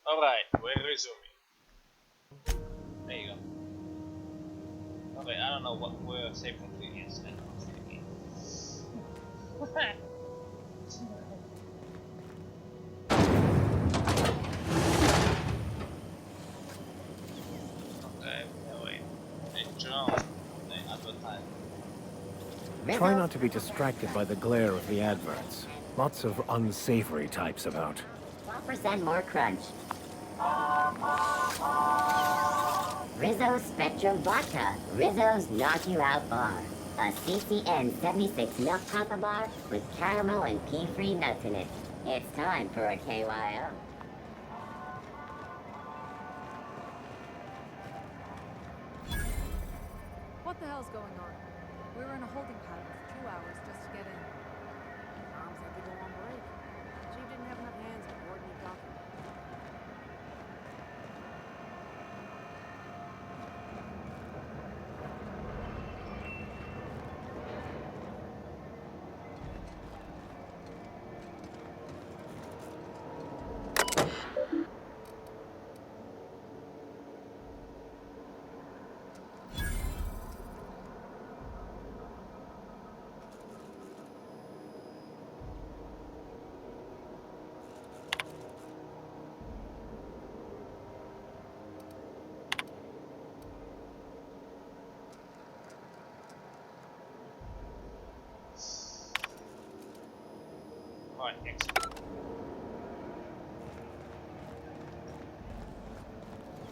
Alright, we're resuming. There you go. Okay, I don't know what we're safe from previous and okay, wait. Hey, John, they advertise. Try not to be distracted by the glare of the adverts. Lots of unsavory types about. 12% more crunch. Rizzo Spectrum Vodka. Rizzo's Knock You Out Bar. A CCN 76 milk papa bar with caramel and pea-free nuts in it. It's time for a KYO. What the hell's going on? We were in a holding pattern for 2 hours just to get in. Moms had to go on break. Chief didn't have enough hands to board me docking. Alright, next.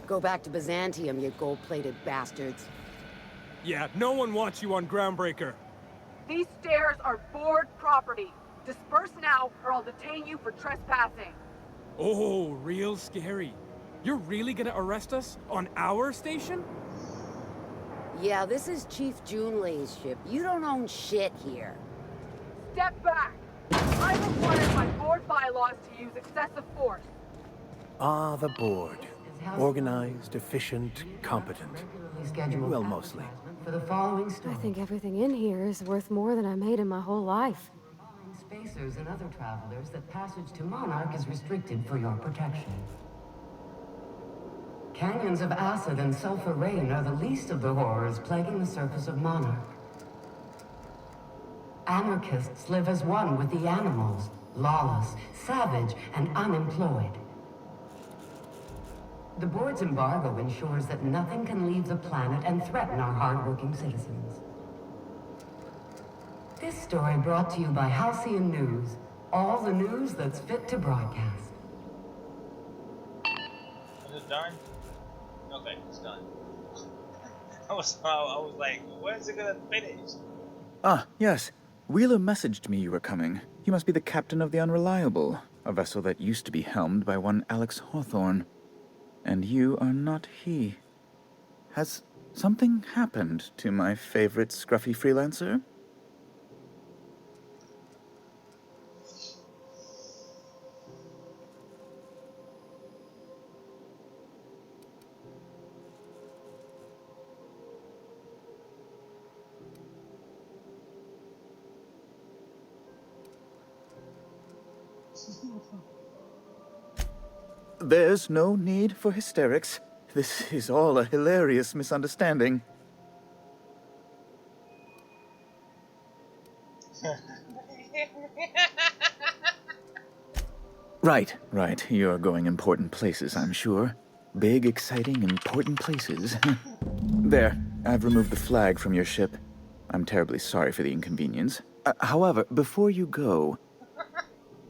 Go back to Byzantium, you gold-plated bastards. Yeah, no one wants you on Groundbreaker. These stairs are board property. Disperse now, or I'll detain you for trespassing. Oh, real scary. You're really gonna arrest us on our station? Yeah, this is Chief Junlei's ship. You don't own shit here. Step back. I'm required by board bylaws to use excessive force. Ah, the board. Organized, efficient, competent. Well, mostly. For the following I story. think everything in here is worth more than I made in my whole life. Spacers and other travelers that passage to Monarch is restricted for your protection. Canyons of acid and sulfur rain are the least of the horrors plaguing the surface of Monarch. Anarchists live as one with the animals, lawless, savage, and unemployed. The board's embargo ensures that nothing can leave the planet and threaten our hardworking citizens. This story brought to you by Halcyon News. All the news that's fit to broadcast. Is it done? Okay, it's done. I was like, when's it gonna finish? Ah, yes. Wheeler messaged me you were coming. You must be the captain of the Unreliable, a vessel that used to be helmed by one Alex Hawthorne. And you are not he. Has something happened to my favorite scruffy freelancer? There's no need for hysterics. This is all a hilarious misunderstanding. Right. You're going important places, I'm sure. Big, exciting, important places. There, I've removed the flag from your ship. I'm terribly sorry for the inconvenience. However, before you go,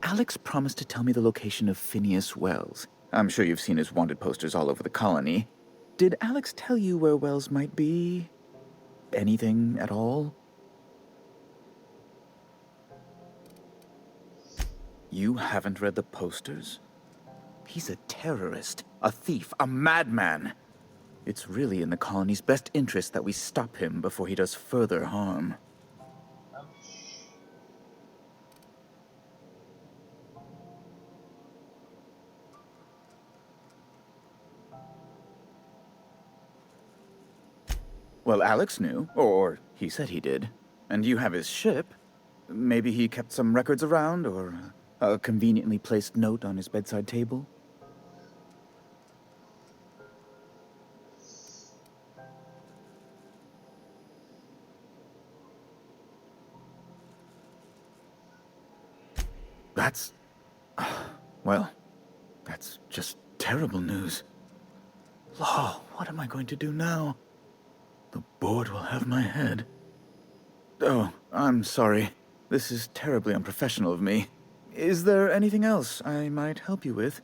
Alex promised to tell me the location of Phineas Wells. I'm sure you've seen his wanted posters all over the colony. Did Alex tell you where Wells might be? Anything at all? You haven't read the posters? He's a terrorist, a thief, a madman. It's really in the colony's best interest that we stop him before he does further harm. Well, Alex knew, or he said he did. And you have his ship. Maybe he kept some records around, or a conveniently placed note on his bedside table? That's... well, that's just terrible news. Law, what am I going to do now? The board will have my head. Oh, I'm sorry. This is terribly unprofessional of me. Is there anything else I might help you with?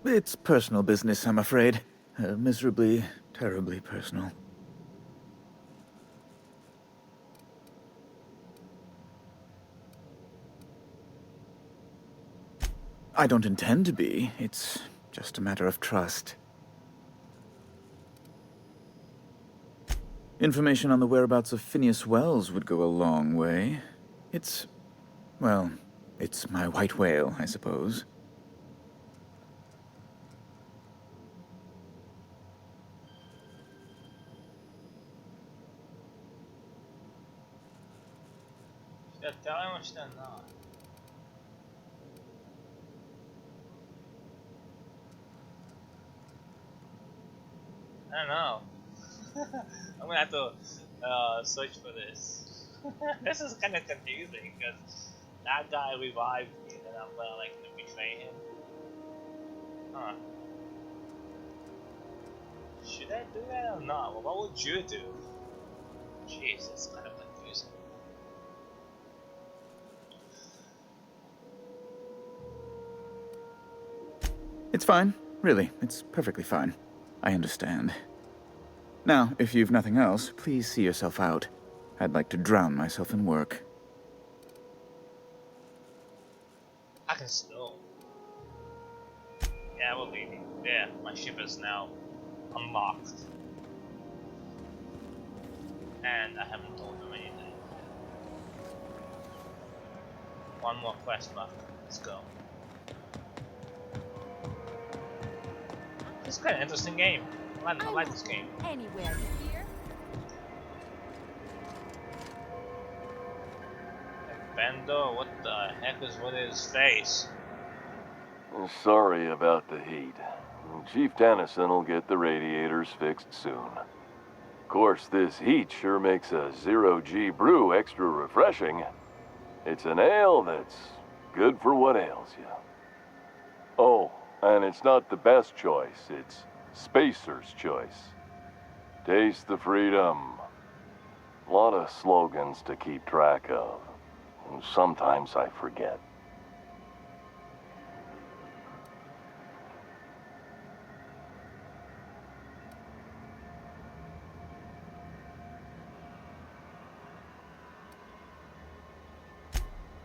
It's personal business, I'm afraid. Miserably, terribly personal. I don't intend to be. It's just a matter of trust. Information on the whereabouts of Phineas Wells would go a long way. It's... well, it's my white whale, I suppose. I don't know. I'm gonna have to search for this. This is kind of confusing because that guy revived me and I'm like gonna betray him. Huh. Should I do that or not? Well, what would you do? Jeez, it's kind of confusing. It's fine. Really, it's perfectly fine. I understand. Now, if you've nothing else, please see yourself out. I'd like to drown myself in work. I can still. Yeah, we're leaving. Yeah, my ship is now unlocked. And I haven't told them anything. One more quest left. Let's go. It's kind of interesting game. I like this game. Anywhere here. Bendo, what the heck is with his face? Sorry about the heat. Chief Tennyson will get the radiators fixed soon. Of course, this heat sure makes a zero-G brew extra refreshing. It's an ale that's good for what ails you. Oh, and it's not the best choice, it's Spacer's choice. Taste the freedom. A lot of slogans to keep track of. And sometimes I forget.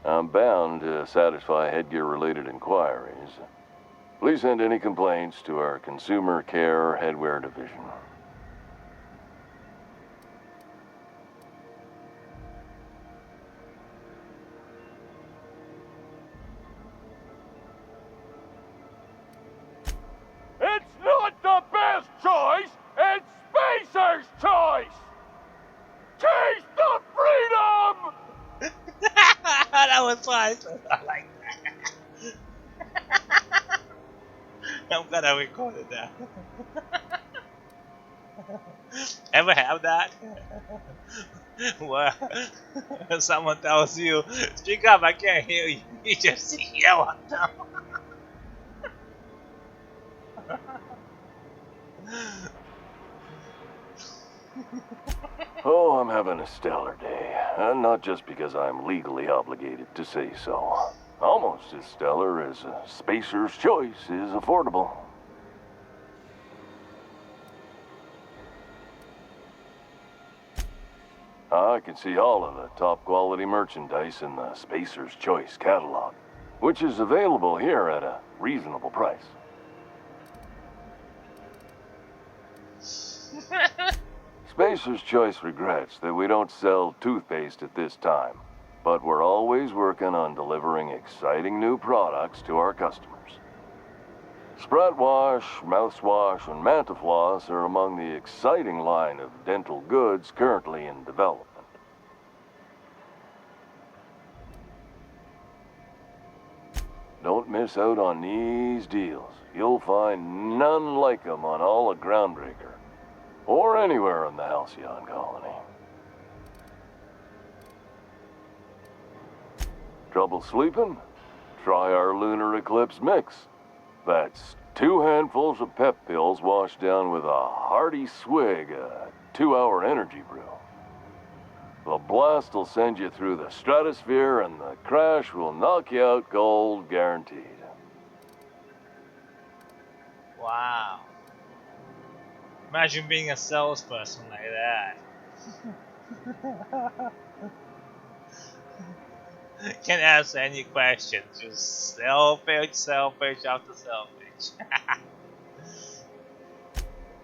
I'm bound to satisfy headgear-related inquiries. Please send any complaints to our Consumer Care Headwear Division. It's not the best choice, it's Spacer's choice! Taste the freedom! That was fun. I like that. I'm glad I recorded that. Ever have that? Where someone tells you, speak up, I can't hear you. You just yell at them. Oh, I'm having a stellar day. And not just because I'm legally obligated to say so. Almost as stellar as Spacer's Choice is affordable. I can see all of the top quality merchandise in the Spacer's Choice catalog, which is available here at a reasonable price. Spacer's Choice regrets that we don't sell toothpaste at this time, but we're always working on delivering exciting new products to our customers. Sprout Wash, Mouthwash, and Mantafloss are among the exciting line of dental goods currently in development. Don't miss out on these deals. You'll find none like them on all of Groundbreaker, or anywhere in the Halcyon Colony. Trouble sleeping? Try our Lunar Eclipse mix. That's 2 handfuls of pep pills washed down with a hearty swig of 2-hour energy brew. The blast will send you through the stratosphere and the crash will knock you out cold, guaranteed. Wow. Imagine being a salesperson like that. Can't answer any questions, just sell page after sell page.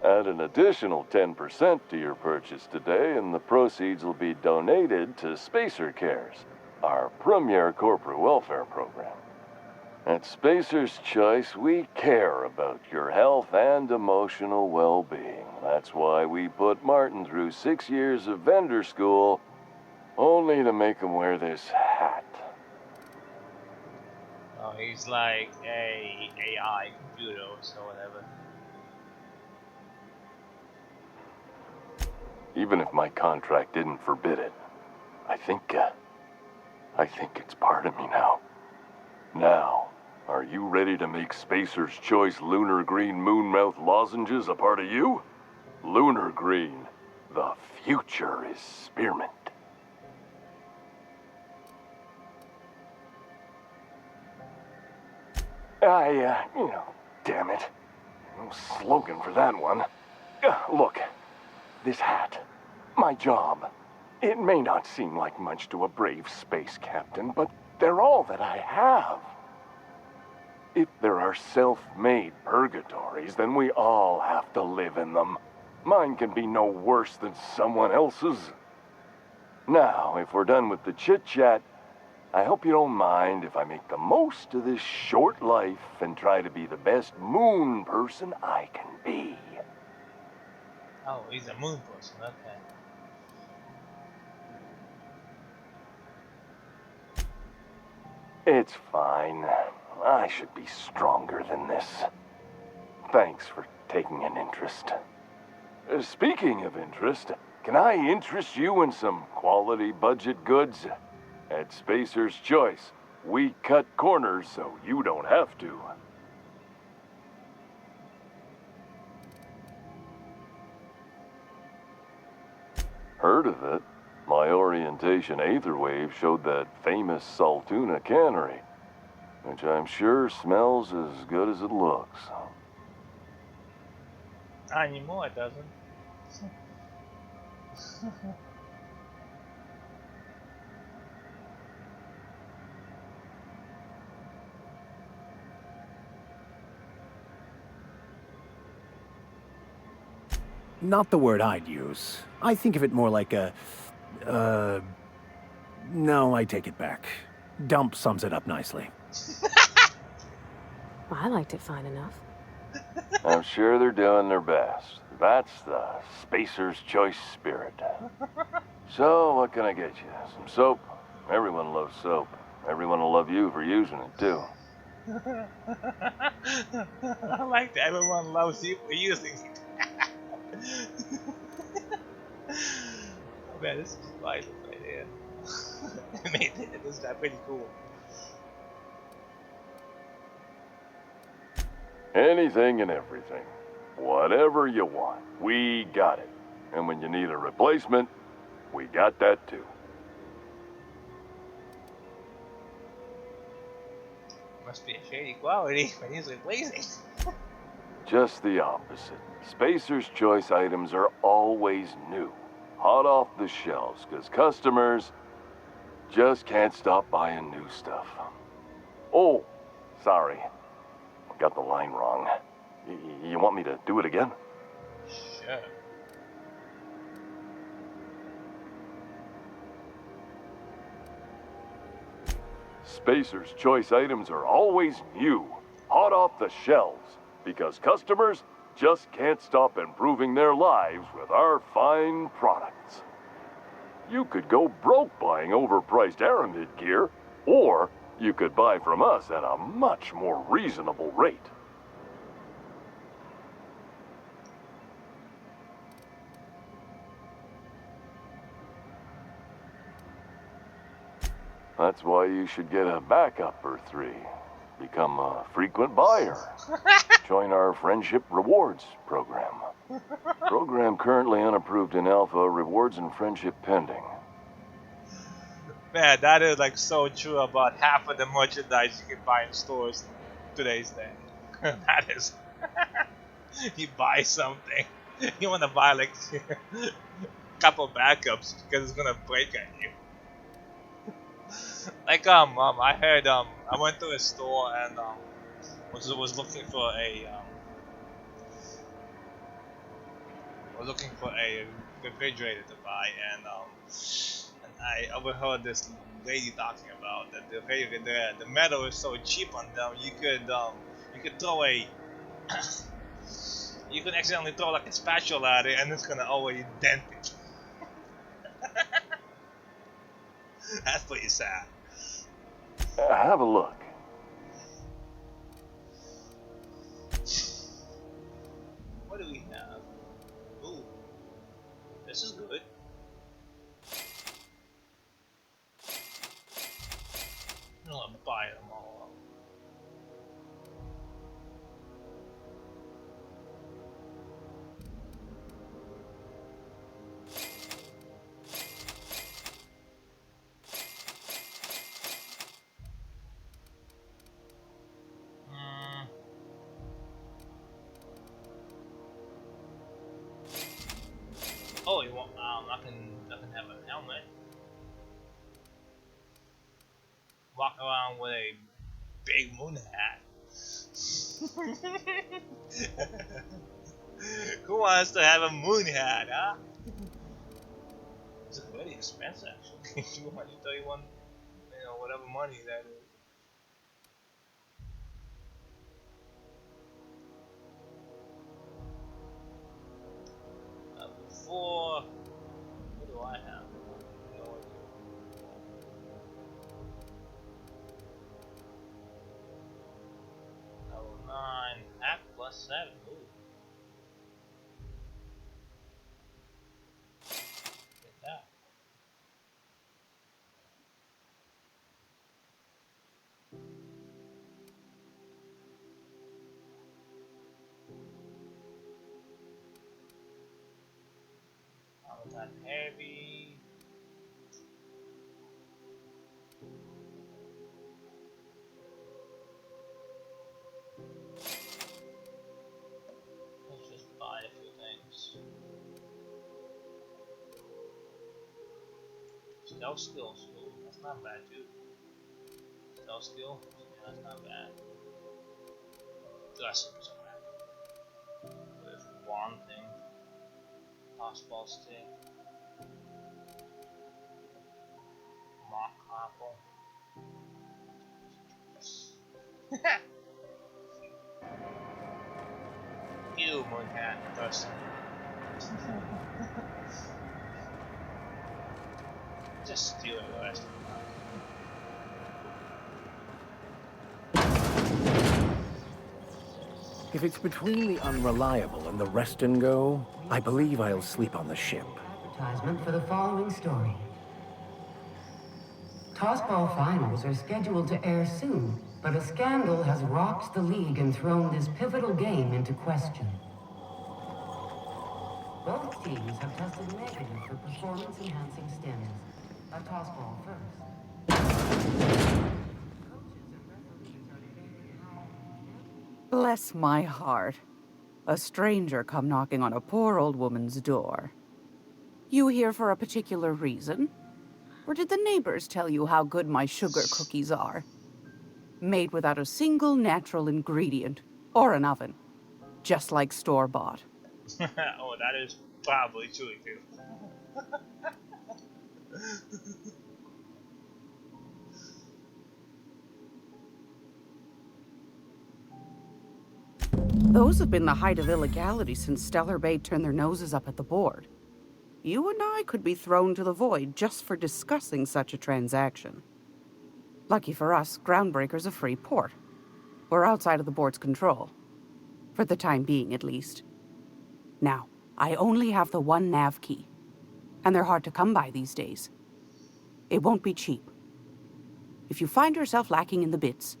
Add an additional 10% to your purchase today, and the proceeds will be donated to Spacer Cares, our premier corporate welfare program. At Spacer's Choice, we care about your health and emotional well-being. That's why we put Martin through 6 years of vendor school, only to make him wear this hat. Oh, he's like a AI computer or so whatever. Even if my contract didn't forbid it, I think it's part of me now. Now, are you ready to make Spacer's Choice Lunar Green Moonmouth lozenges a part of you? Lunar Green, the future is spearmint. Damn it. No slogan for that one. Look, this hat, my job. It may not seem like much to a brave space captain, but they're all that I have. If there are self-made purgatories, then we all have to live in them. Mine can be no worse than someone else's. Now, if we're done with the chit-chat, I hope you don't mind if I make the most of this short life and try to be the best moon person I can be. Oh, he's a moon person, okay. It's fine. I should be stronger than this. Thanks for taking an interest. Speaking of interest, can I interest you in some quality budget goods? At Spacer's Choice, we cut corners so you don't have to. Heard of it? My orientation Aetherwave showed that famous Saltuna cannery, which I'm sure smells as good as it looks. Not anymore, it doesn't. Not the word I'd use. I think of it more like a... No, I take it back. Dump sums it up nicely. I liked it fine enough. I'm sure they're doing their best. That's the Spacer's Choice spirit. So, what can I get you? Some soap? Everyone loves soap. Everyone will love you for using it, too. I like that everyone loves you for using it. Oh man, this is vital right here. This is pretty cool. Anything and everything. Whatever you want, we got it. And when you need a replacement, we got that too. Must be a shady quality when he's replacing. Just the opposite. Spacer's Choice items are always new, hot off the shelves, because customers just can't stop buying new stuff. Oh, sorry. Got the line wrong. You want me to do it again? Sure. Spacer's Choice items are always new, hot off the shelves, because customers just can't stop improving their lives with our fine products. You could go broke buying overpriced Aramid gear, or you could buy from us at a much more reasonable rate. That's why you should get a backup or 3. Become a frequent buyer. Join our Friendship Rewards program. Program currently unapproved in Alpha, rewards and friendship pending. Man, that is like so true about half of the merchandise you can buy in stores today's day. That is, you buy something, you want to buy like a couple backups because it's gonna break at you. Like I heard I went to a store and was looking for a refrigerator to buy, and I overheard this lady talking about that the metal is so cheap on them. You could throw a you could accidentally throw like a spatula at it and it's gonna always dent it. That's pretty sad. Have a look. What do we have? Ooh, this is good. I'll buy them all. Oh, you want? I can have a helmet. Walk around with a big moon hat. Who wants to have a moon hat, huh? It's very expensive, actually. 231, whatever money that is. Before, what do I have? No idea. Level 9, hack plus 7. Ooh. Get that. That heavy. Let's just buy a few things. Stealth skills, ooh, that's not bad too. Stealth skill, yeah, that's not bad. Dressing somewhere. There's one thing. Tossball stick. Mock apple. Ew, moon hat, Dustin. Just steal the rest of If it's between the Unreliable and the Rest and Go, I believe I'll sleep on the ship. Advertisement for the following story. Tossball finals are scheduled to air soon, but a scandal has rocked the league and thrown this pivotal game into question. Both teams have tested negative for performance-enhancing stims. A tossball first. Bless my heart. A stranger come knocking on a poor old woman's door. You here for a particular reason? Or did the neighbors tell you how good my sugar cookies are? Made without a single natural ingredient, or an oven. Just like store-bought. Oh, that is probably true too. Those have been the height of illegality since Stellar Bay turned their noses up at the board. You and I could be thrown to the void just for discussing such a transaction. Lucky for us, Groundbreaker's a free port. We're outside of the board's control. For the time being, at least. Now, I only have the one nav key. And they're hard to come by these days. It won't be cheap. If you find yourself lacking in the bits,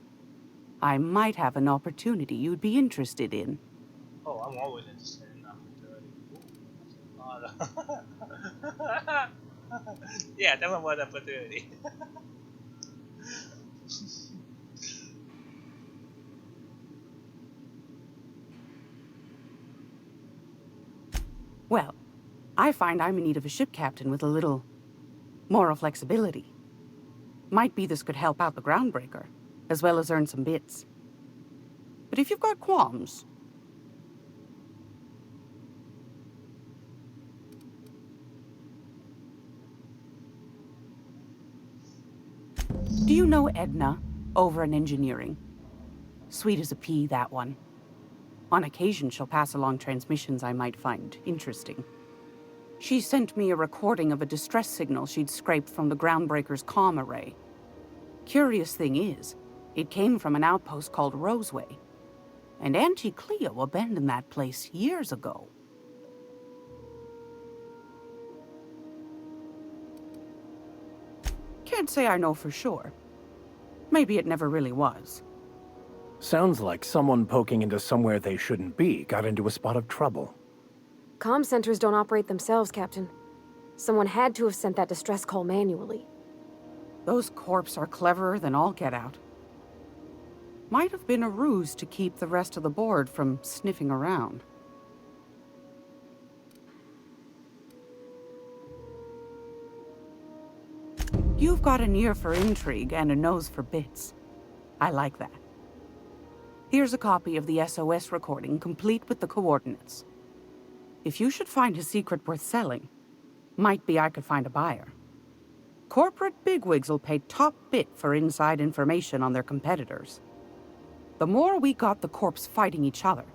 I might have an opportunity you'd be interested in. Oh, I'm always interested in opportunity. Yeah, tell me about opportunity. Well, I find I'm in need of a ship captain with a little moral flexibility. Might be this could help out the Groundbreaker, as well as earn some bits. But if you've got qualms... Do you know Edna, over in engineering? Sweet as a pea, that one. On occasion, she'll pass along transmissions I might find interesting. She sent me a recording of a distress signal she'd scraped from the Groundbreaker's comm array. Curious thing is, it came from an outpost called Roseway. And Auntie Cleo abandoned that place years ago. Can't say I know for sure. Maybe it never really was. Sounds like someone poking into somewhere they shouldn't be got into a spot of trouble. Comm centers don't operate themselves, Captain. Someone had to have sent that distress call manually. Those corps are cleverer than all get out. Might have been a ruse to keep the rest of the board from sniffing around. You've got an ear for intrigue and a nose for bits. I like that. Here's a copy of the SOS recording, complete with the coordinates. If you should find a secret worth selling, might be I could find a buyer. Corporate bigwigs will pay top bit for inside information on their competitors. The more we got the corps fighting each other,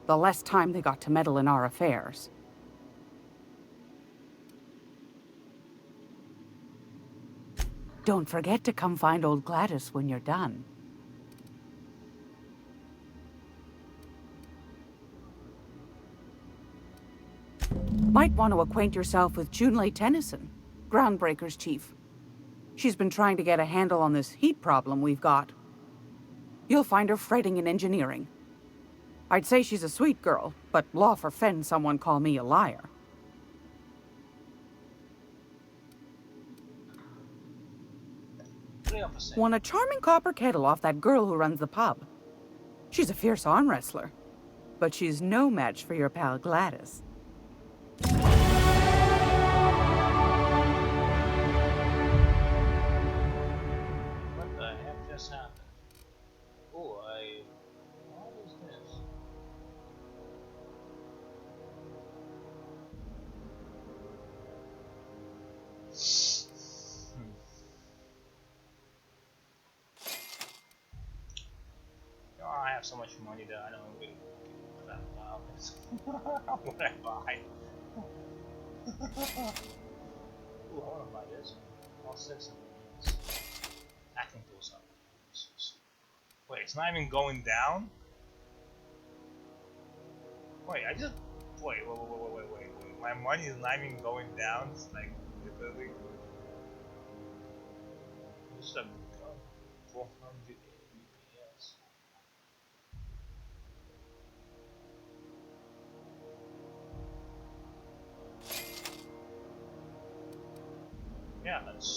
the less time they got to meddle in our affairs. Don't forget to come find old Gladys when you're done. Might want to acquaint yourself with Junlei Tennyson, Groundbreaker's chief. She's been trying to get a handle on this heat problem we've got. You'll find her fretting in engineering. I'd say she's a sweet girl, but law forfend someone call me a liar. Won a charming copper kettle off that girl who runs the pub. She's a fierce arm wrestler, but she's no match for your pal Gladys. What the heck just happened? Oh, what is this? Oh, I have so much money that I don't really give a crap about this. What would I buy? Ooh, I wanna buy this one. All 6 of these. I think those are useless. Wait, it's not even going down? Wait, wait. My money is not even going down. It's like literally. This is a 400 UPS. Yeah, that's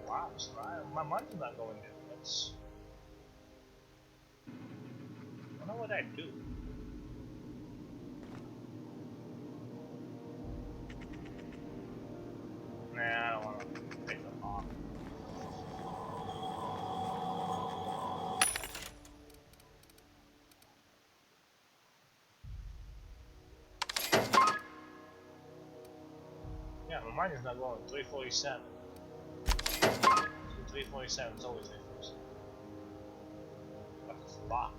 wow. It's not, my money's not going down. That's. I don't know what I do. Nah, I don't want to take them off. Yeah, my money is not going. 347. 347 is always 347. What the fuck?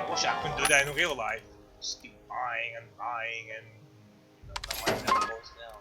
Wish I couldn't do that in real life. Just keep buying and buying and my money never goes down.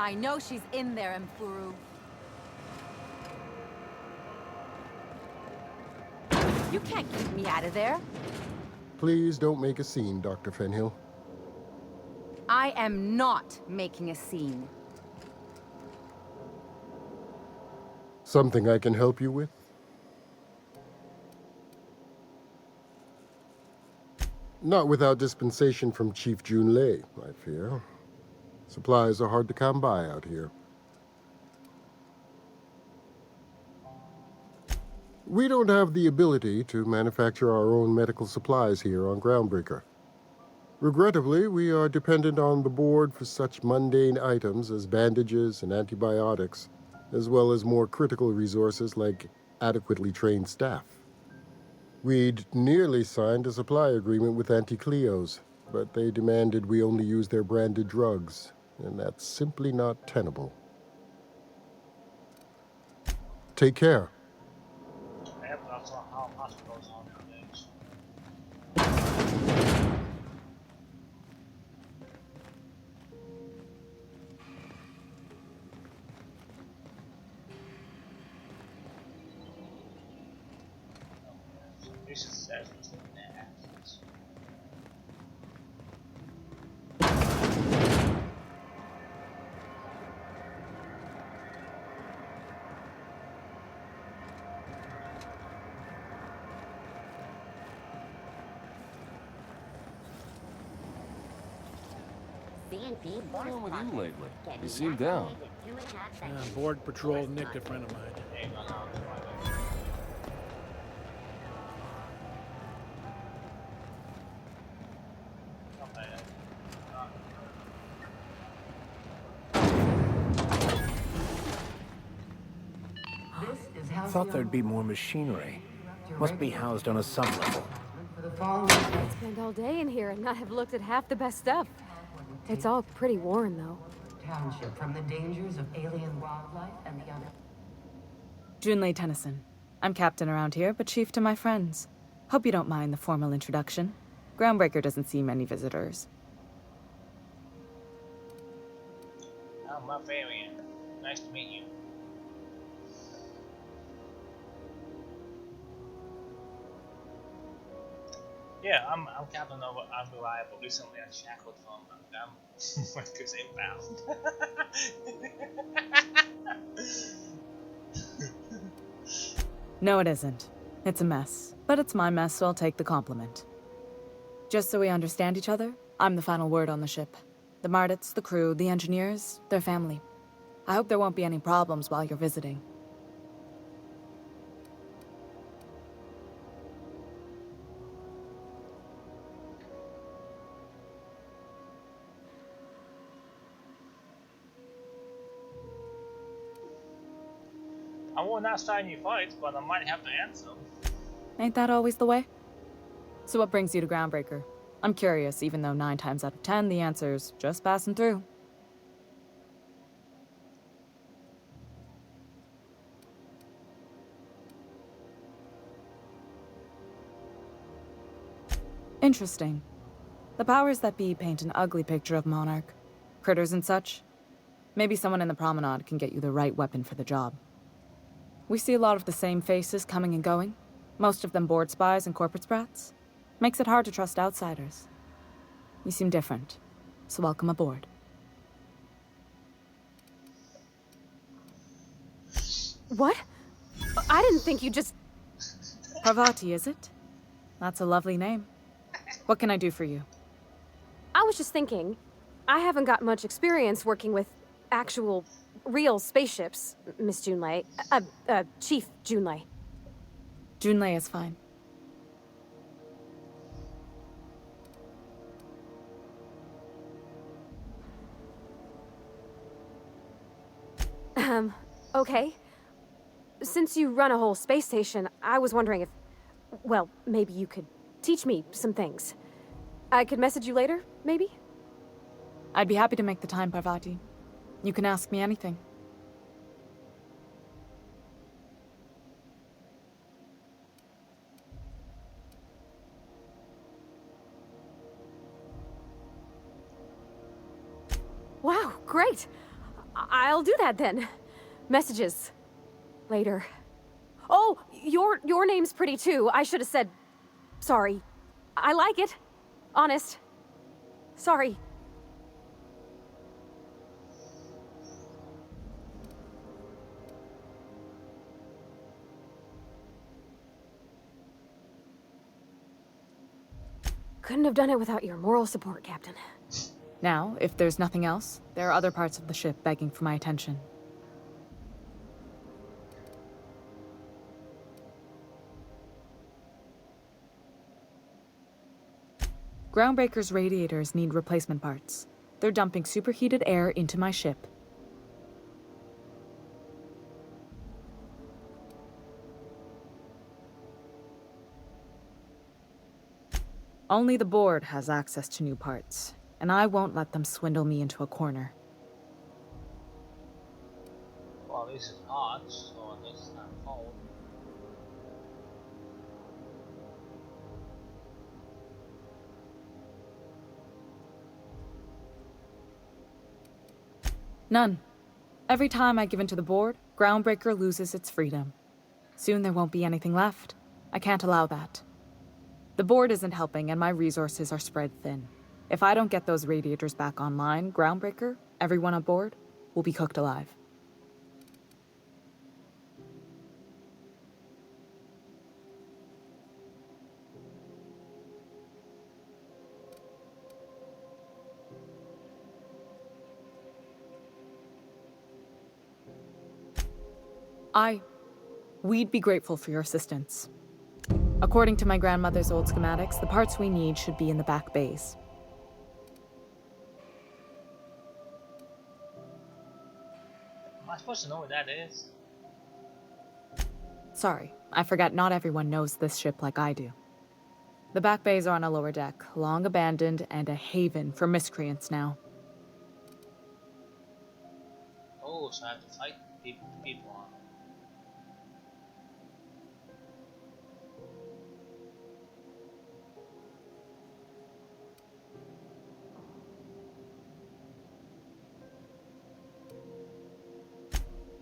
I know she's in there, Mfuru. You can't keep me out of there. Please don't make a scene, Dr. Fenhill. I am not making a scene. Something I can help you with? Not without dispensation from Chief Junlei, I fear. Supplies are hard to come by out here. We don't have the ability to manufacture our own medical supplies here on Groundbreaker. Regrettably, we are dependent on the board for such mundane items as bandages and antibiotics, as well as more critical resources like adequately trained staff. We'd nearly signed a supply agreement with Anti-Cleos, but they demanded we only use their branded drugs, and that's simply not tenable. Take care. What's wrong with you lately? You seem down. Board patrol nicked a friend of mine. Thought there'd be more machinery. Must be housed on a sublevel. I'd spend all day in here and not have looked at half the best stuff. It's all pretty worn, though. Township from the dangers of alien wildlife and the other. Junlei Tennyson. I'm captain around here, but chief to my friends. Hope you don't mind the formal introduction. Groundbreaker doesn't see many visitors. Oh, my variant. Nice to meet you. Yeah, I'm Captain Unreliable. Recently unshackled from workers inbound. No, it isn't. It's a mess. But it's my mess, so I'll take the compliment. Just so we understand each other, I'm the final word on the ship. The Mardits, the crew, the engineers, their family. I hope there won't be any problems while you're visiting. I will not start any fights, but I might have to answer them. Ain't that always the way? So what brings you to Groundbreaker? I'm curious, even though 9 times out of 10 the answer's just passing through. Interesting. The powers that be paint an ugly picture of Monarch. Critters and such. Maybe someone in the promenade can get you the right weapon for the job. We see a lot of the same faces coming and going, most of them board spies and corporate sprats. Makes it hard to trust outsiders. You seem different, so welcome aboard. What? I didn't think you just... Parvati, is it? That's a lovely name. What can I do for you? I was just thinking, I haven't got much experience working with actual, real spaceships, Miss Junlei. Chief Junlei. Junlei is fine. Okay. Since you run a whole space station, I was wondering if... Well, maybe you could teach me some things. I could message you later, maybe? I'd be happy to make the time, Parvati. You can ask me anything. Wow, great! I'll do that then. Messages. Later. Oh, your name's pretty too. I should have said... Sorry. I like it. Honest. Sorry. Couldn't have done it without your moral support, Captain. Now, if there's nothing else, there are other parts of the ship begging for my attention. Groundbreaker's radiators need replacement parts. They're dumping superheated air into my ship. Only the board has access to new parts, and I won't let them swindle me into a corner. Well, this is hot, so this is not cold. None. Every time I give in to the board, Groundbreaker loses its freedom. Soon there won't be anything left. I can't allow that. The board isn't helping, and my resources are spread thin. If I don't get those radiators back online, Groundbreaker, everyone on board, will be cooked alive. We'd be grateful for your assistance. According to my grandmother's old schematics, the parts we need should be in the back bays. Am I supposed to know what that is? Sorry, I forgot not everyone knows this ship like I do. The back bays are on a lower deck, long abandoned and a haven for miscreants now. Oh, so I have to fight people on.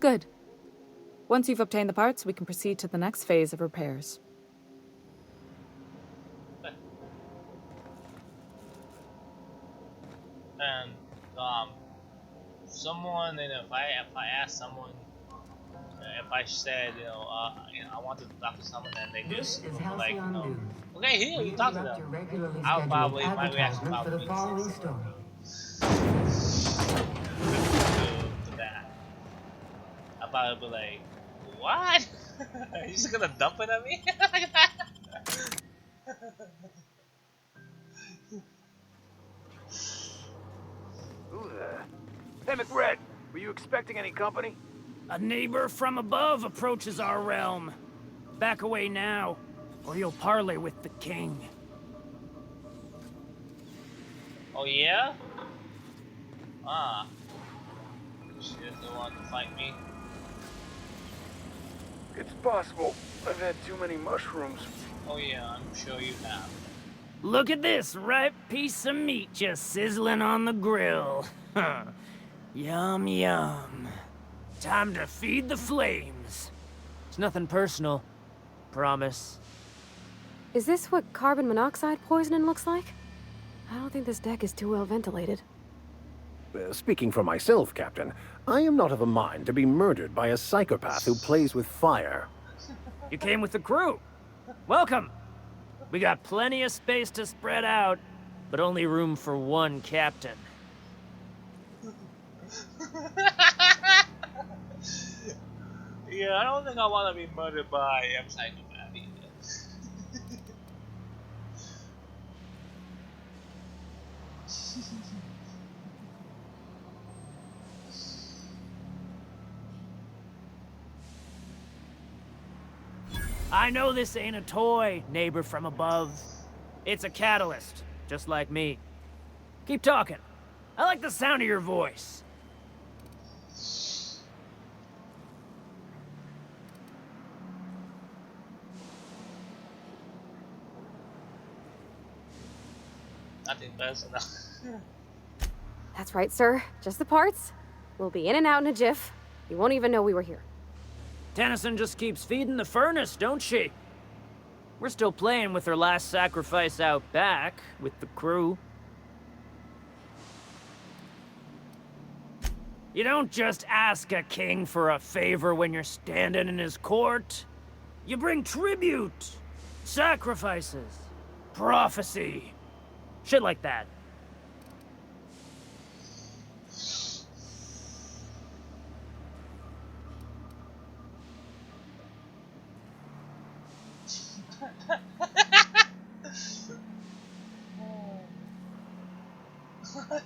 Good. Once you've obtained the parts, we can proceed to the next phase of repairs. And someone, you know, if I ask someone, if I said, I want to talk to someone, and they just like, okay, here, you talk to them. I'll probably my reaction probably be to that. I'll probably be like, what? You just gonna dump it at me? Who the? Hey, McRed, were you expecting any company? A neighbor from above approaches our realm. Back away now, or you'll parley with the king. Oh yeah? Ah. She doesn't want to fight me. It's possible. I've had too many mushrooms. Oh yeah, I'm sure you have. Look at this ripe piece of meat just sizzling on the grill. Yum, yum. Time to feed the flames. It's nothing personal. Promise. Is this what carbon monoxide poisoning looks like? I don't think this deck is too well ventilated. Speaking for myself, Captain, I am not of a mind to be murdered by a psychopath who plays with fire. You came with the crew. Welcome. We got plenty of space to spread out, but only room for one captain. Yeah, I don't think I want to be murdered by a psychopath either. I know this ain't a toy, neighbor from above. It's a catalyst, just like me. Keep talking. I like the sound of your voice. Nothing personal. That's right, sir. Just the parts. We'll be in and out in a jiff. You won't even know we were here. Tennyson just keeps feeding the furnace, don't she? We're still playing with her last sacrifice out back, with the crew. You don't just ask a king for a favor when you're standing in his court. You bring tribute, sacrifices, prophecy, shit like that.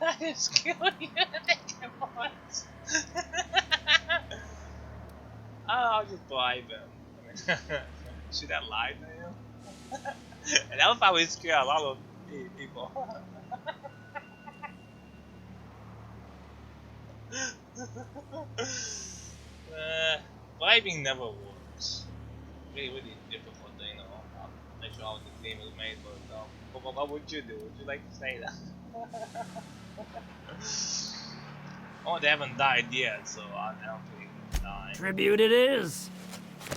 I just killed you. I'll just bribe him. Should I lie to him? And that'll probably scare a lot of people. Bribing never works. Really difficult, you know. I'm not sure how the game is made, but what would you do? Would you like to say that? Oh, they haven't died yet, so I don't think they can die. Tribute it is.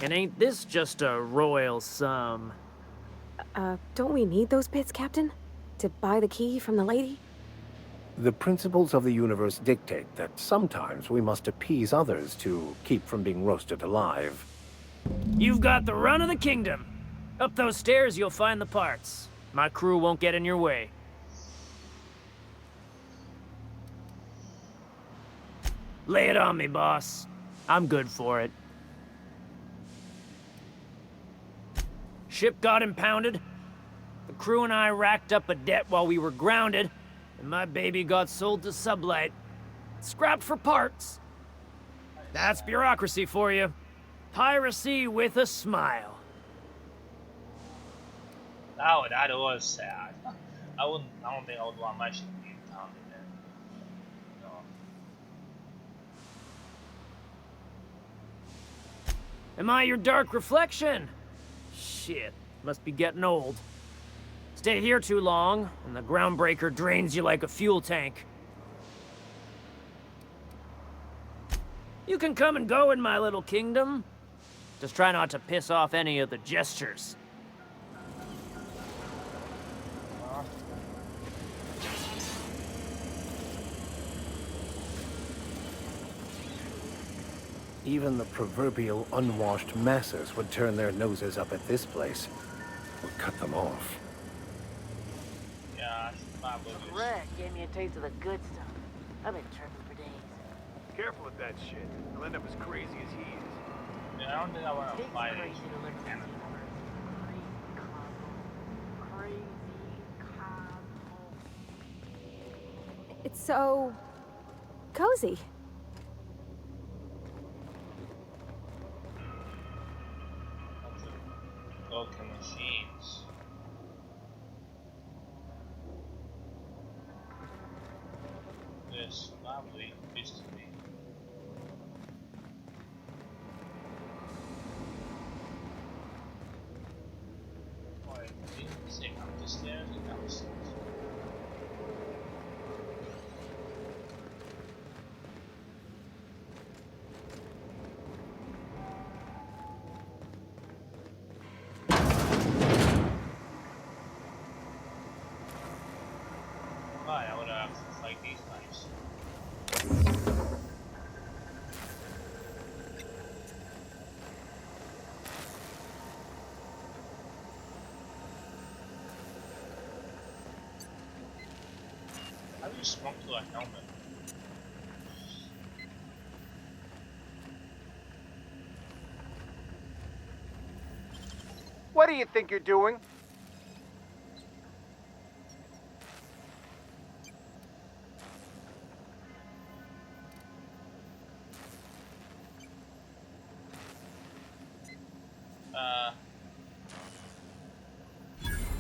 And ain't this just a royal sum? Don't we need those bits, Captain? To buy the key from the lady? The principles of the universe dictate that sometimes we must appease others to keep from being roasted alive. You've got the run of the kingdom. Up those stairs, you'll find the parts. My crew won't get in your way. Lay it on me, boss. I'm good for it. Ship got impounded. The crew and I racked up a debt while we were grounded, and my baby got sold to Sublight. Scrapped for parts. That's bureaucracy for you. Piracy with a smile. Oh, that was sad. I don't think I would want my ship to be impounded then. No. Am I your dark reflection? Shit, must be getting old. Stay here too long, and the groundbreaker drains you like a fuel tank. You can come and go in my little kingdom. Just try not to piss off any of the gestures. Even the proverbial unwashed masses would turn their noses up at this place. We'll cut them off. Yeah, probably. Greg gave me a taste of the good stuff. I've been tripping for days. Careful with that shit. You'll end up as crazy as he is. Yeah, I don't think I want to fight it. It's so cozy. Broken machines. This probably used to be. Alright, let's see up the stairs and downstairs. I would have to fight these guys. How do you smoke through a helmet? What do you think you're doing?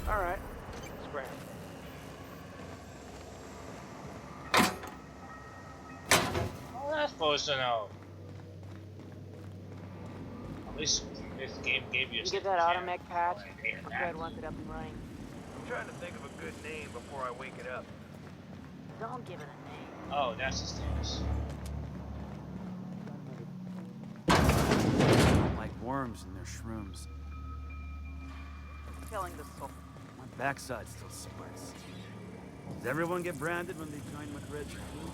Alright. Scram. How am I supposed to know? At least this game gave you a You get that second automech chance. patch? Oh, I hate Fred that. wants it up and running. I'm trying to think of a good name before I wake it up. Don't give it a name. Oh, that's the stairs. fumes and their shrooms. Telling the soul. My backside's still sweats. Does everyone get branded when they join McRed's crew?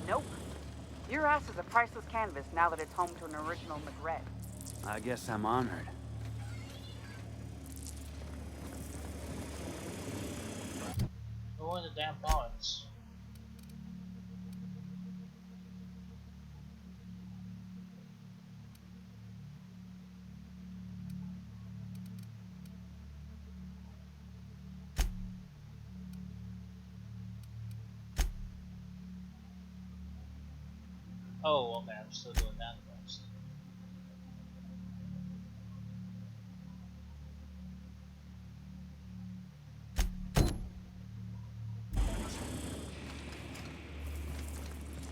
Nope. Your ass is a priceless canvas now that it's home to an original McRed. I guess I'm honored. Go in the damn bonds. Oh, okay, I'm still doing that first.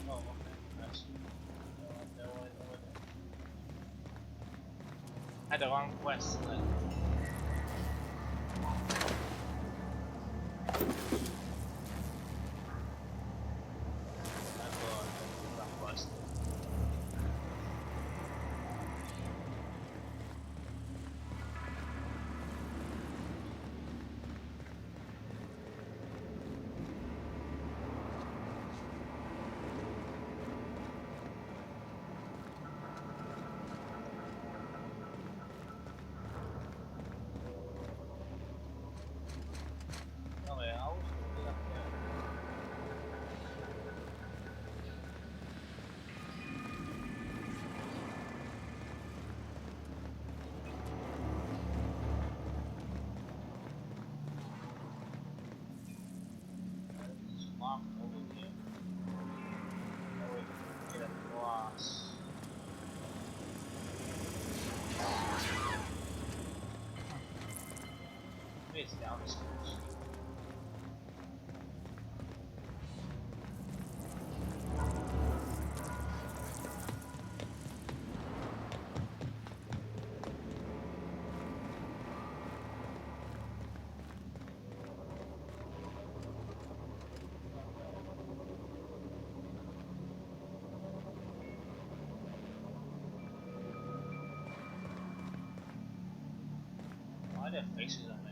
Oh, okay, that's I had the wrong quest. It's down the stairs. Why are there faces on me?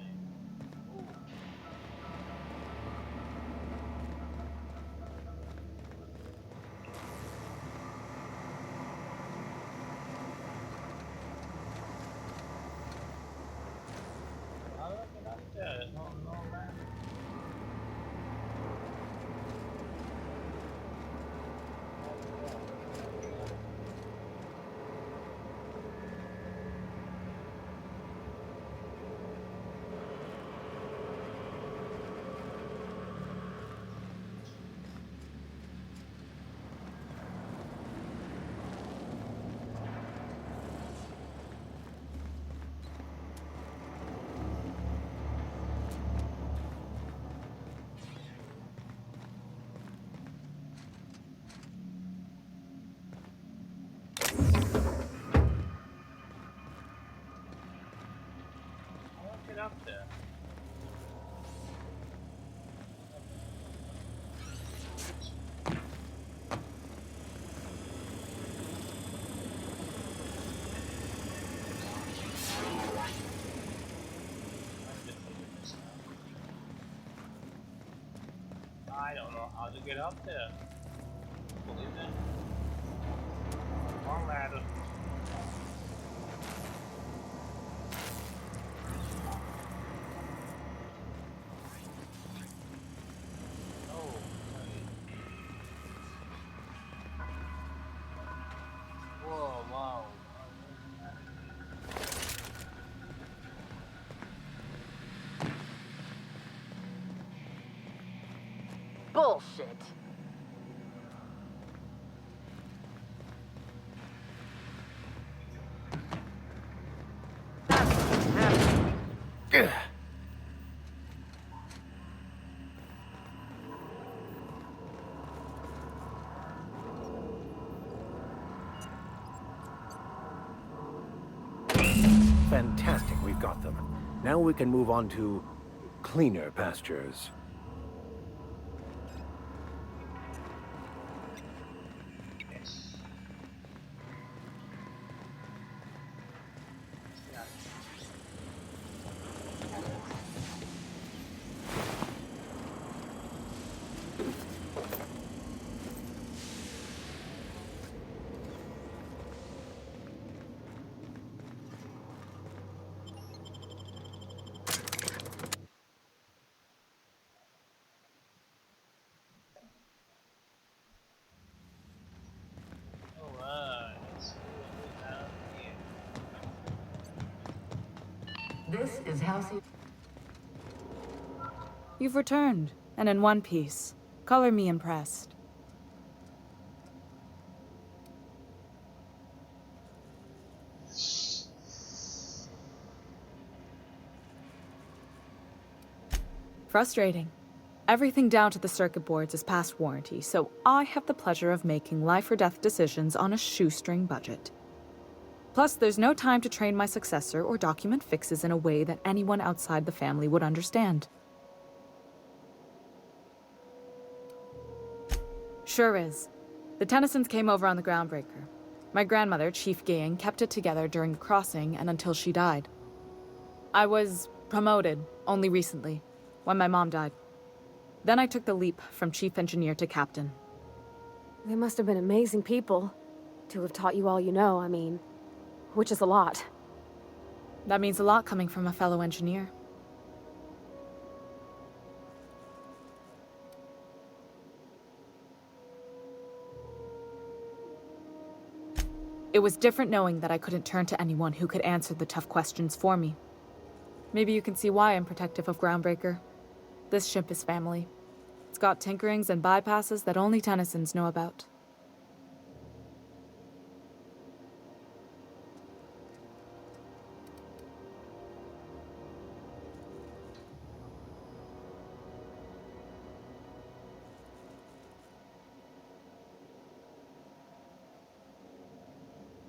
Get up there. I don't know how to get up there. Believe it. Wrong ladder. Bullshit. Fantastic, we've got them. Now we can move on to cleaner pastures. This is Halcyon. You've returned, and in one piece. Color me impressed. Frustrating. Everything down to the circuit boards is past warranty, so I have the pleasure of making life or death decisions on a shoestring budget. Plus, there's no time to train my successor or document fixes in a way that anyone outside the family would understand. Sure is. The Tennysons came over on the Groundbreaker. My grandmother, Chief Gang, kept it together during the crossing and until she died. I was promoted only recently, when my mom died. Then I took the leap from chief engineer to captain. They must have been amazing people to have taught you all you know, I mean, which is a lot. That means a lot coming from a fellow engineer. It was different knowing that I couldn't turn to anyone who could answer the tough questions for me. Maybe you can see why I'm protective of Groundbreaker. This ship is family. It's got tinkerings and bypasses that only Tennysons know about.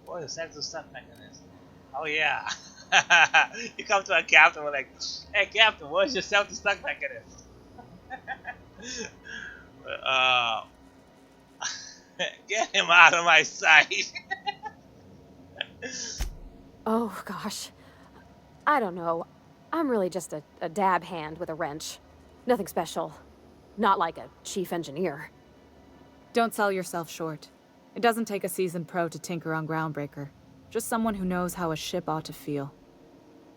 What is that stuff mechanism? Oh yeah. You come to a captain and we're like, hey captain, what's your self-destruct mechanism? Get him out of my sight. Oh gosh. I don't know. I'm really just a dab hand with a wrench. Nothing special. Not like a chief engineer. Don't sell yourself short. It doesn't take a seasoned pro to tinker on Groundbreaker. Just someone who knows how a ship ought to feel.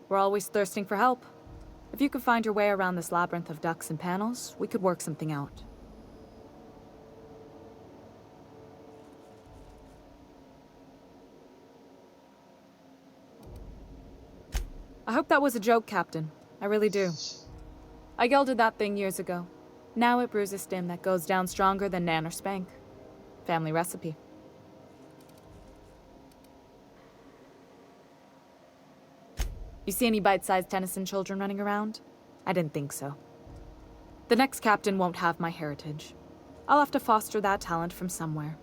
We're always thirsting for help. If you could find your way around this labyrinth of ducts and panels, we could work something out. I hope that was a joke, Captain. I really do. I gelded that thing years ago. Now it brews a stim that goes down stronger than Nan or Spank. Family recipe. You see any bite-sized Tennyson children running around? I didn't think so. The next captain won't have my heritage. I'll have to foster that talent from somewhere.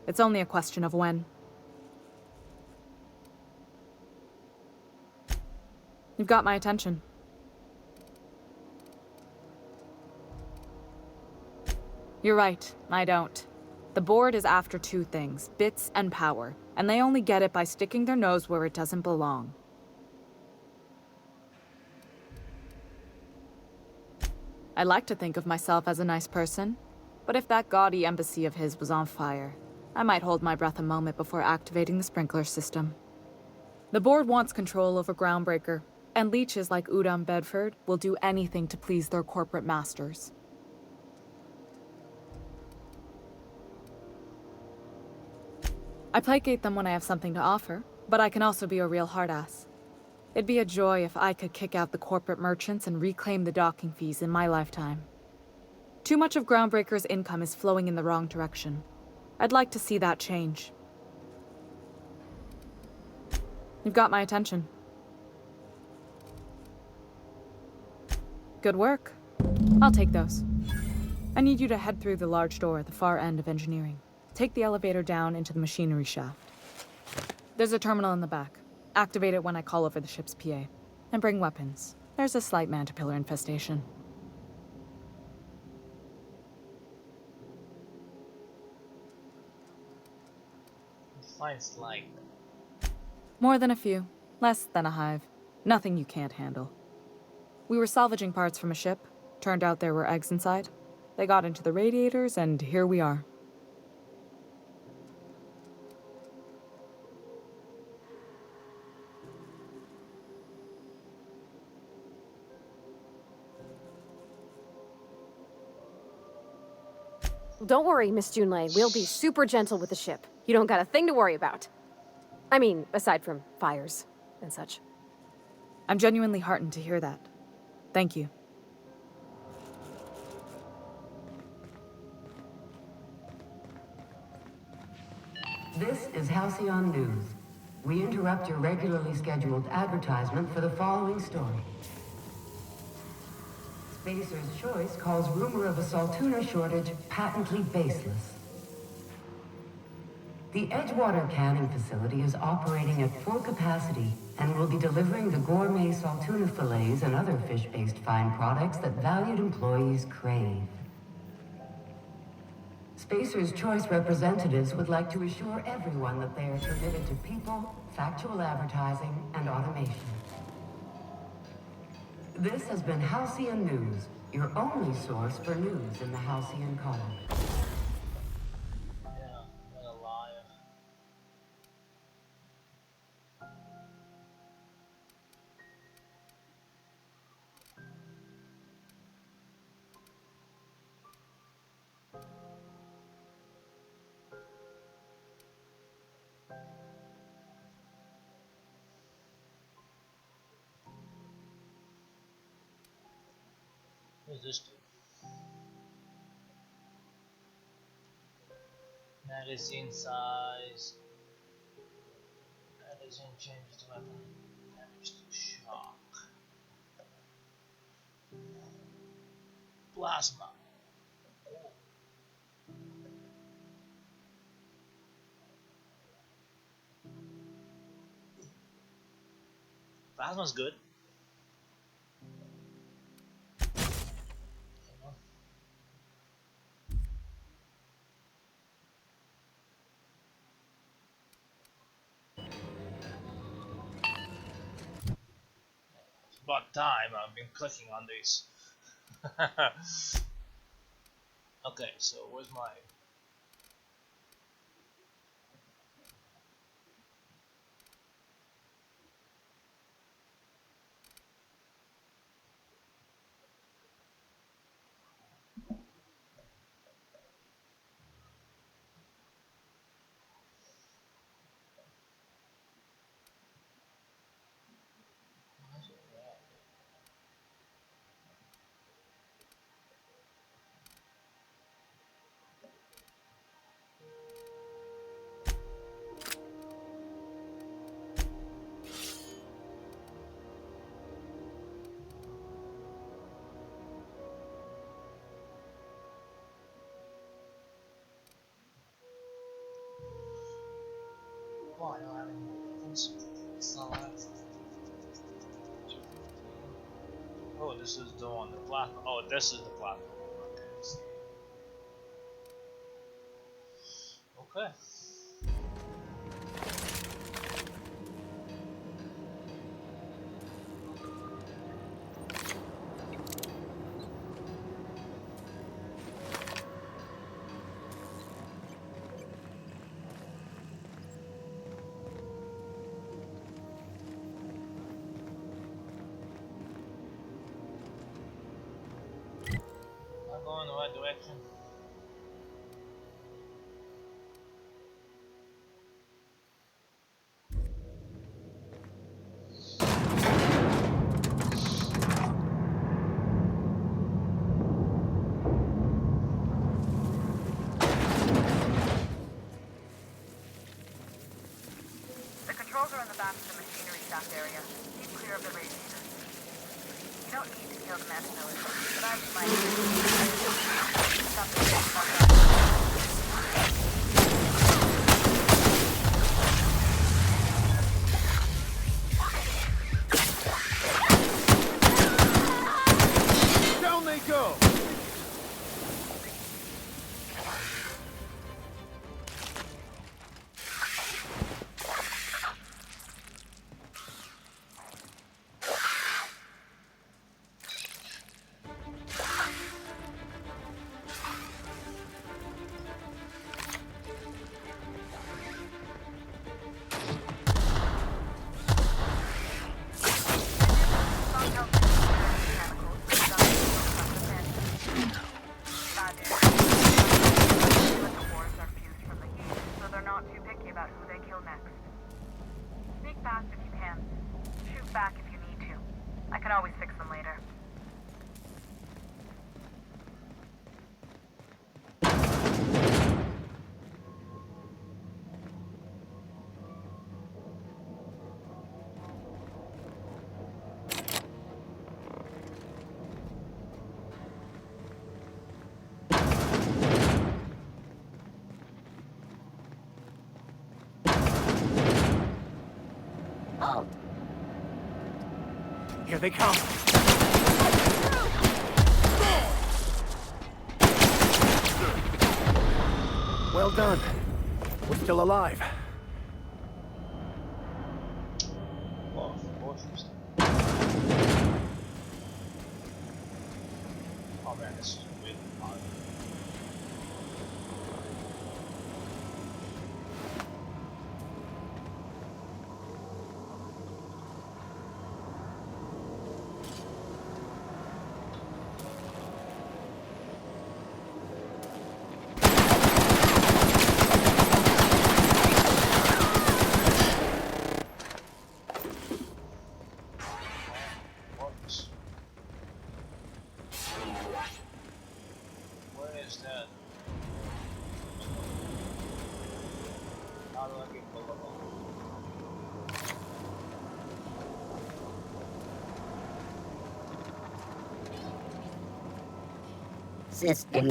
It's only a question of when. You've got my attention. You're right, I don't. The board is after two things, bits and power, and they only get it by sticking their nose where it doesn't belong. I like to think of myself as a nice person, but if that gaudy embassy of his was on fire, I might hold my breath a moment before activating the sprinkler system. The board wants control over Groundbreaker, and leeches like Udom Bedford will do anything to please their corporate masters. I placate them when I have something to offer, but I can also be a real hard-ass. It'd be a joy if I could kick out the corporate merchants and reclaim the docking fees in my lifetime. Too much of Groundbreaker's income is flowing in the wrong direction. I'd like to see that change. You've got my attention. Good work. I'll take those. I need you to head through the large door at the far end of engineering. Take the elevator down into the machinery shaft. There's a terminal in the back. Activate it when I call over the ship's PA. And bring weapons. There's a slight Mantipillar infestation. Define slight. More than a few. Less than a hive. Nothing you can't handle. We were salvaging parts from a ship. Turned out there were eggs inside. They got into the radiators, and here we are. Don't worry, Miss Junlei. We'll be super gentle with the ship. You don't got a thing to worry about. I mean, aside from fires and such. I'm genuinely heartened to hear that. Thank you. This is Halcyon News. We interrupt your regularly scheduled advertisement for the following story. Spacer's Choice calls rumor of a Saltuna shortage patently baseless. The Edgewater canning facility is operating at full capacity and will be delivering the gourmet Saltuna fillets and other fish-based fine products that valued employees crave. Spacer's Choice representatives would like to assure everyone that they are committed to people, factual advertising, and automation. This has been Halcyon News, your only source for news in the Halcyon colony. Yeah, what a liar. What's this do? Magazine size. Magazine changes weapon. Damage to shock. Plasma. Oh. Plasma's good. About time I've been clicking on these. Okay, so where's my why not having weapons? It's not like oh, this is the one, the platform. Oh, this is the platform. Okay, I see. Okay. I'm going in the right direction. The controls are in the back of the machinery shaft area. Keep clear of the radiators. You don't need to kill the mess millers, but I just Down they go! Sneak fast if you can. Shoot back if you need to. can always fix them later. Oh, Here they come. Well done. We're still alive. Oh, fortress. Oh man, this is really hard. Where is that? How do I get below? system.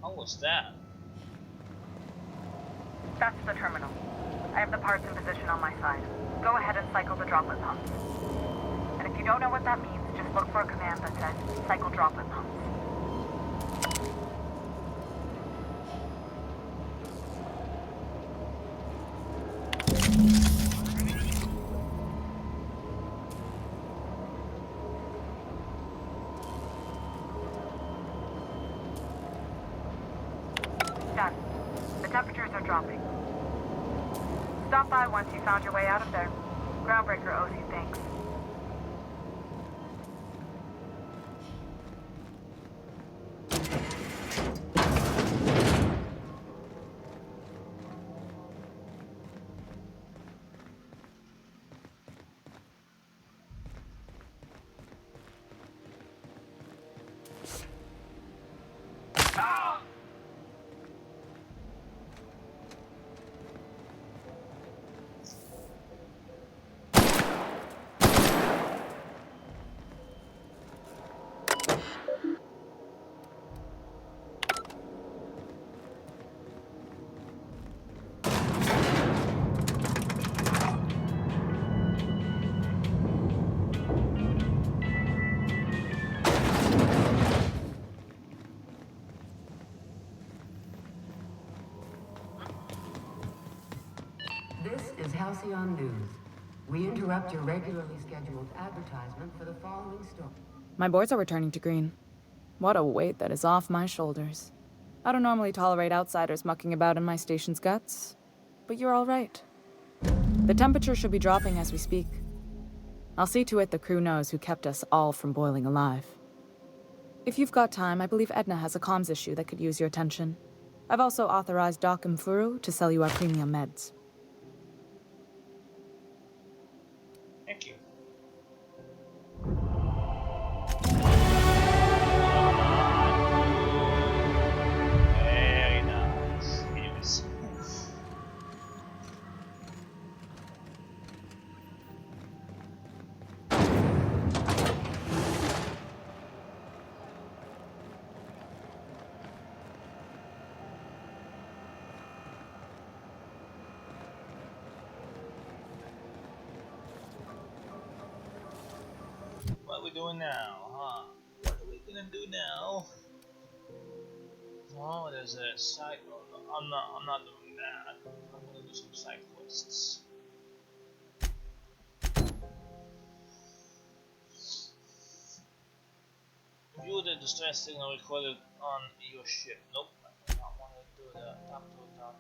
How was that? That's the terminal. I have the parts in position on my side. Go ahead and cycle the droplet pumps. And if you don't know what that means, just look for a command that says, cycle droplet pumps. Done. The temperatures are dropping. Stop by once you found your way out of there. Groundbreaker owes you thanks. This is Halcyon News. We interrupt your regularly scheduled advertisement for the following story. My boards are returning to green. What a weight that is off my shoulders. I don't normally tolerate outsiders mucking about in my station's guts, but you're all right. The temperature should be dropping as we speak. I'll see to it the crew knows who kept us all from boiling alive. If you've got time, I believe Edna has a comms issue that could use your attention. I've also authorized Doc and Furu to sell you our premium meds. Thank you. Very nice. Yes. What are we doing now, huh? What are we gonna do now? Oh, there's a side. I'm not doing that. I'm gonna do some side quests. View the distress signal recorded on your ship. Nope, I do not want to do the top to top.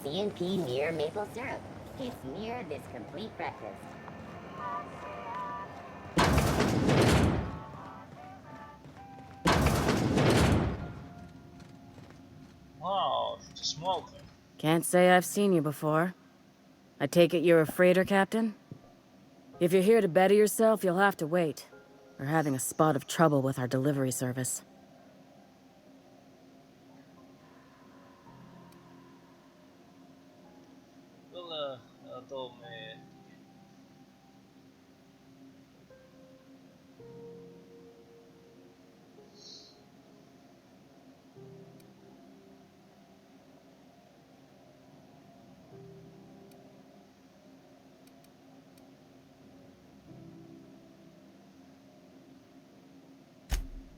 C&P Near Maple Syrup. It's near this complete breakfast. Wow, it's a smoker. Can't say I've seen you before. I take it you're a freighter captain? If you're here to better yourself, you'll have to wait. We're having a spot of trouble with our delivery service. Well, told me.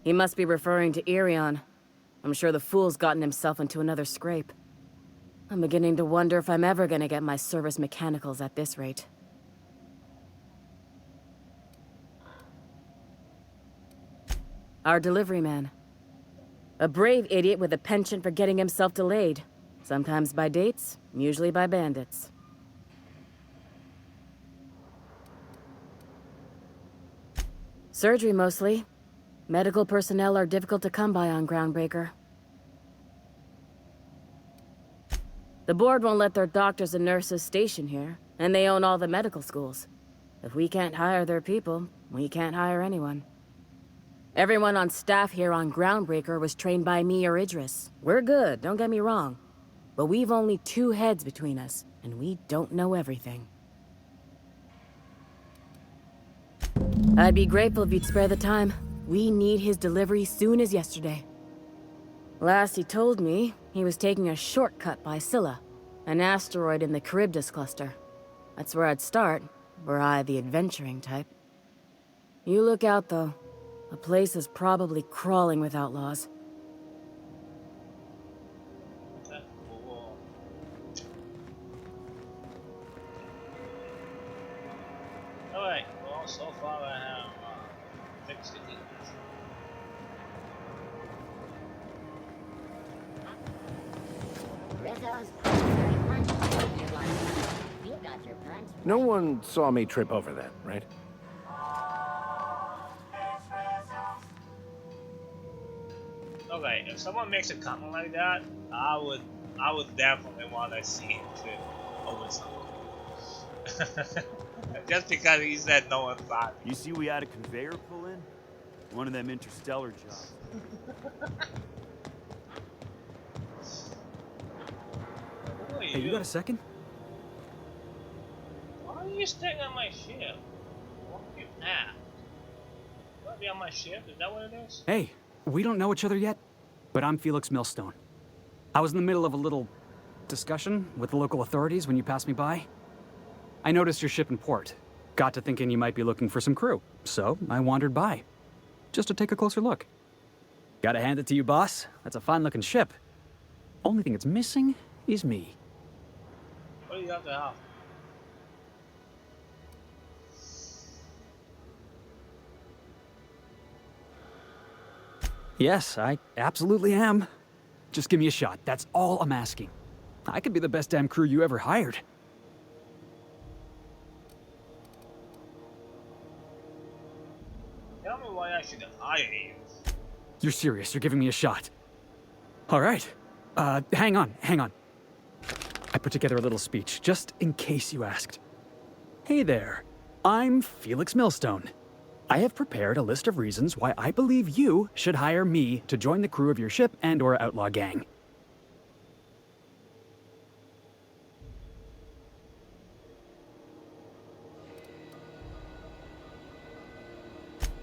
He must be referring to Irion. I'm sure the fool's gotten himself into another scrape. I'm beginning to wonder if I'm ever gonna get my service mechanicals at this rate. Our delivery man. A brave idiot with a penchant for getting himself delayed. Sometimes by dates, usually by bandits. Surgery mostly. Medical personnel are difficult to come by on Groundbreaker. The board won't let their doctors and nurses station here, and they own all the medical schools. If we can't hire their people, we can't hire anyone. Everyone on staff here on Groundbreaker was trained by me or Idris. We're good, don't get me wrong. But we've only 2 heads between us, and we don't know everything. I'd be grateful if you'd spare the time. We need his delivery soon as yesterday. Last he told me, he was taking a shortcut by Scylla, an asteroid in the Charybdis cluster. That's where I'd start, were I the adventuring type. You look out, though. The place is probably crawling with outlaws. Alright, well, so far I have fixed it. No one saw me trip over that, right? Okay, if someone makes a comment like that, I would definitely want to see him trip over something. Just because he said no one saw me. You see we had a conveyor pull in? One of them interstellar jobs. Hey, you got a second? Why are you staying on my ship? What are you at? You wanna be on my ship? Is that what it is? Hey, we don't know each other yet, but I'm Felix Millstone. I was in the middle of a little discussion with the local authorities when you passed me by. I noticed your ship in port. Got to thinking you might be looking for some crew, so I wandered by. Just to take a closer look. Gotta hand it to you, boss. That's a fine-looking ship. Only thing it's missing is me. What do you have to have? Yes, I absolutely am. Just give me a shot. That's all I'm asking. I could be the best damn crew you ever hired. Tell me why I should hire you. You're serious, you're giving me a shot. All right. Hang on. I put together a little speech, just in case you asked. Hey there, I'm Felix Millstone. I have prepared a list of reasons why I believe you should hire me to join the crew of your ship and/or outlaw gang.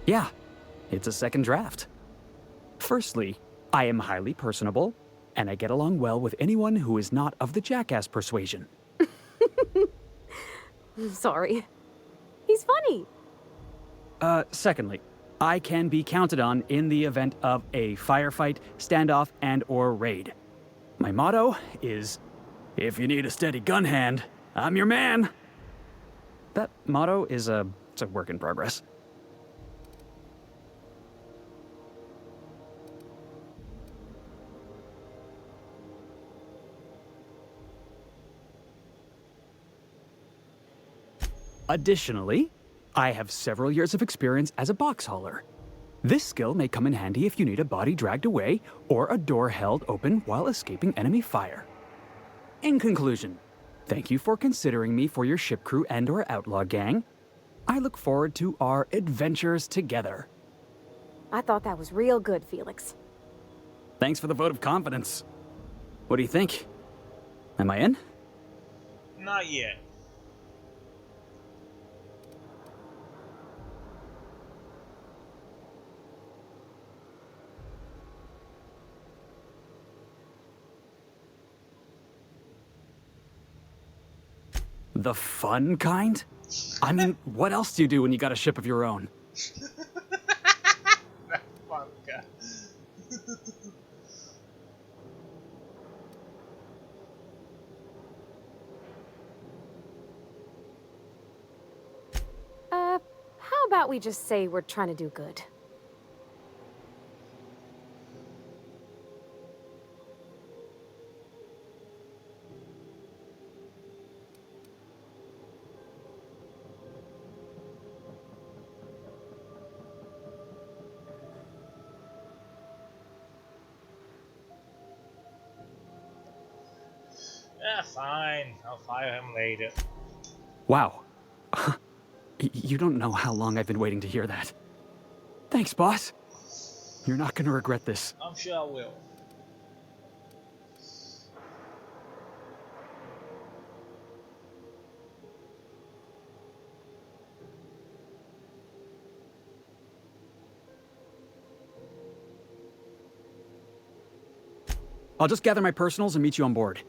Yeah, it's a second draft. Firstly, I am highly personable, and I get along well with anyone who is not of the jackass persuasion. Sorry. He's funny. Secondly, I can be counted on in the event of a firefight, standoff, and/or raid. My motto is, if you need a steady gun hand, I'm your man. That motto is it's a work in progress. Additionally, I have several years of experience as a box hauler. This skill may come in handy if you need a body dragged away or a door held open while escaping enemy fire. In conclusion, thank you for considering me for your ship crew and/or outlaw gang. I look forward to our adventures together. I thought that was real good, Felix. Thanks for the vote of confidence. What do you think? Am I in? Not yet. The fun kind? I mean, what else do you do when you got a ship of your own? That fun guy. How about we just say we're trying to do good? Yeah, fine. I'll fire him later. Wow. You don't know how long I've been waiting to hear that. Thanks, boss. You're not gonna regret this. I'm sure I will. I'll just gather my personals and meet you on board.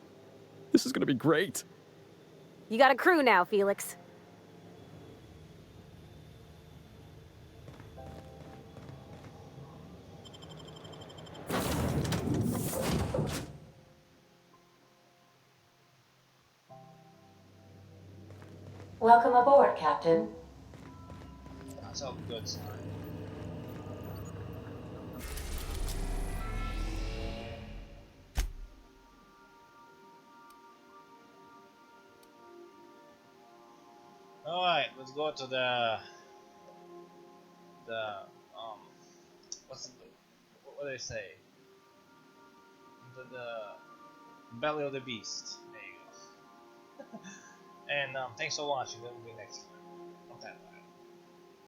This is gonna be great. You got a crew now, Felix. Welcome aboard, Captain. That's a good sign. Alright, let's go to the what do they say? The belly of the beast. There you go. And thanks for watching. We'll be next time. Okay.